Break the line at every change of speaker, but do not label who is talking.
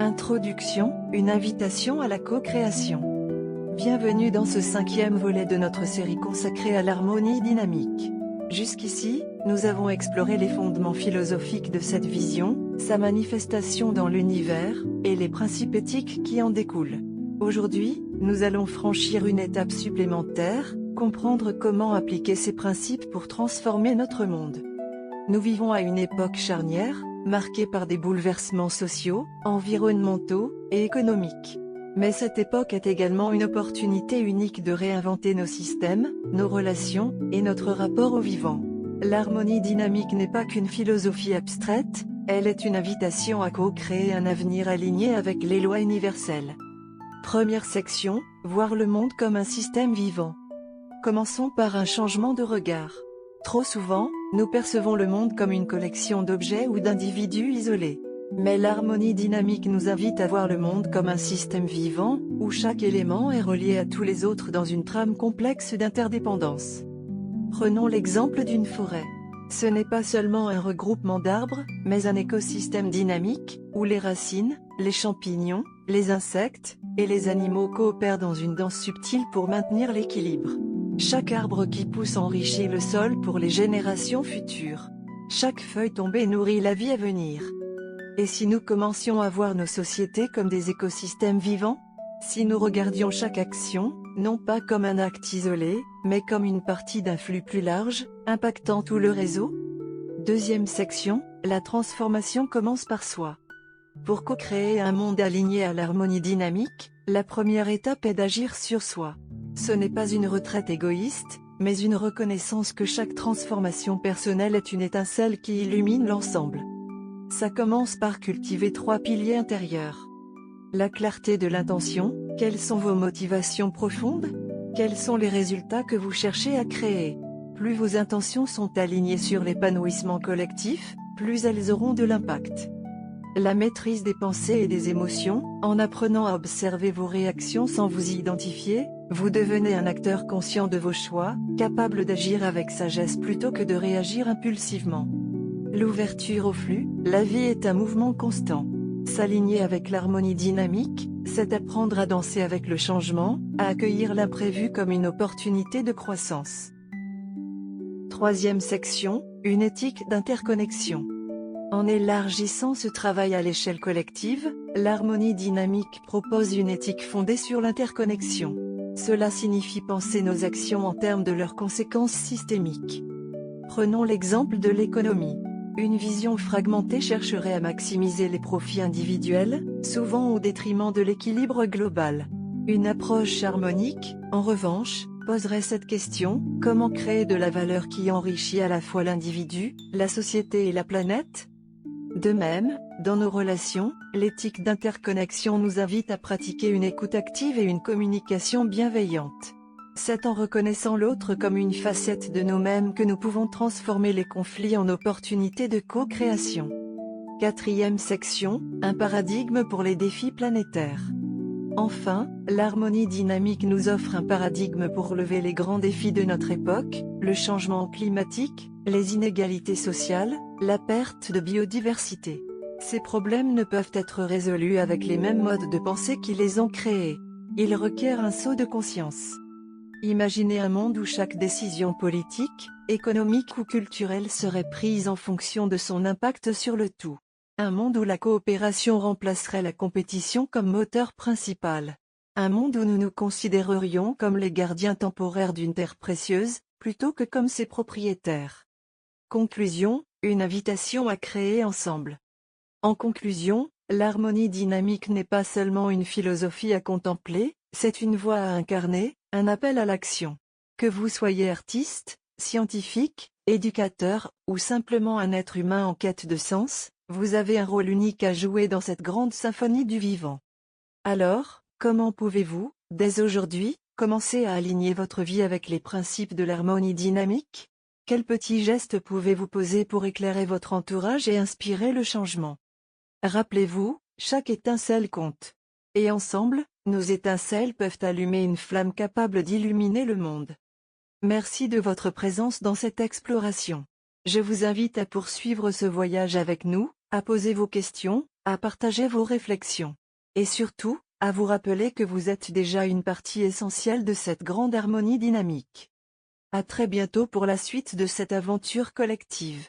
Introduction, une invitation à la co-création. Bienvenue dans ce 5e volet de notre série consacrée à l'harmonie dynamique. Jusqu'ici, nous avons exploré les fondements philosophiques de cette vision, sa manifestation dans l'univers, et les principes éthiques qui en découlent. Aujourd'hui, nous allons franchir une étape supplémentaire, comprendre comment appliquer ces principes pour transformer notre monde. Nous vivons à une époque charnière, marquée par des bouleversements sociaux, environnementaux et économiques. Mais cette époque est également une opportunité unique de réinventer nos systèmes, nos relations, et notre rapport au vivant. L'harmonie dynamique n'est pas qu'une philosophie abstraite, elle est une invitation à co-créer un avenir aligné avec les lois universelles. Première section, voir le monde comme un système vivant. Commençons par un changement de regard. Trop souvent, nous percevons le monde comme une collection d'objets ou d'individus isolés. Mais l'harmonie dynamique nous invite à voir le monde comme un système vivant, où chaque élément est relié à tous les autres dans une trame complexe d'interdépendance. Prenons l'exemple d'une forêt. Ce n'est pas seulement un regroupement d'arbres, mais un écosystème dynamique, où les racines, les champignons, les insectes, et les animaux coopèrent dans une danse subtile pour maintenir l'équilibre. Chaque arbre qui pousse enrichit le sol pour les générations futures. Chaque feuille tombée nourrit la vie à venir. Et si nous commencions à voir nos sociétés comme des écosystèmes vivants? Si nous regardions chaque action, non pas comme un acte isolé, mais comme une partie d'un flux plus large, impactant tout le réseau? Deuxième section, la transformation commence par soi. Pour co-créer un monde aligné à l'harmonie dynamique, la première étape est d'agir sur soi. Ce n'est pas une retraite égoïste, mais une reconnaissance que chaque transformation personnelle est une étincelle qui illumine l'ensemble. Ça commence par cultiver 3 piliers intérieurs. La clarté de l'intention, quelles sont vos motivations profondes? Quels sont les résultats que vous cherchez à créer? Plus vos intentions sont alignées sur l'épanouissement collectif, plus elles auront de l'impact. La maîtrise des pensées et des émotions, en apprenant à observer vos réactions sans vous y identifier, vous devenez un acteur conscient de vos choix, capable d'agir avec sagesse plutôt que de réagir impulsivement. L'ouverture au flux, la vie est un mouvement constant. S'aligner avec l'harmonie dynamique, c'est apprendre à danser avec le changement, à accueillir l'imprévu comme une opportunité de croissance. Troisième section, une éthique d'interconnexion. En élargissant ce travail à l'échelle collective, l'harmonie dynamique propose une éthique fondée sur l'interconnexion. Cela signifie penser nos actions en termes de leurs conséquences systémiques. Prenons l'exemple de l'économie. Une vision fragmentée chercherait à maximiser les profits individuels, souvent au détriment de l'équilibre global. Une approche harmonique, en revanche, poserait cette question: comment créer de la valeur qui enrichit à la fois l'individu, la société et la planète? De même, dans nos relations, l'éthique d'interconnexion nous invite à pratiquer une écoute active et une communication bienveillante. C'est en reconnaissant l'autre comme une facette de nous-mêmes que nous pouvons transformer les conflits en opportunités de co-création. Quatrième section, un paradigme pour les défis planétaires. Enfin, l'harmonie dynamique nous offre un paradigme pour relever les grands défis de notre époque, le changement climatique, les inégalités sociales, la perte de biodiversité. Ces problèmes ne peuvent être résolus avec les mêmes modes de pensée qui les ont créés. Ils requièrent un saut de conscience. Imaginez un monde où chaque décision politique, économique ou culturelle serait prise en fonction de son impact sur le tout. Un monde où la coopération remplacerait la compétition comme moteur principal. Un monde où nous nous considérerions comme les gardiens temporaires d'une terre précieuse, plutôt que comme ses propriétaires. Conclusion, une invitation à créer ensemble. En conclusion, l'harmonie dynamique n'est pas seulement une philosophie à contempler, c'est une voie à incarner, un appel à l'action. Que vous soyez artiste, scientifique, éducateur, ou simplement un être humain en quête de sens, vous avez un rôle unique à jouer dans cette grande symphonie du vivant. Alors, comment pouvez-vous, dès aujourd'hui, commencer à aligner votre vie avec les principes de l'harmonie dynamique? Quels petits gestes pouvez-vous poser pour éclairer votre entourage et inspirer le changement? Rappelez-vous, chaque étincelle compte. Et ensemble, nos étincelles peuvent allumer une flamme capable d'illuminer le monde. Merci de votre présence dans cette exploration. Je vous invite à poursuivre ce voyage avec nous, à poser vos questions, à partager vos réflexions. Et surtout, à vous rappeler que vous êtes déjà une partie essentielle de cette grande harmonie dynamique. À très bientôt pour la suite de cette aventure collective.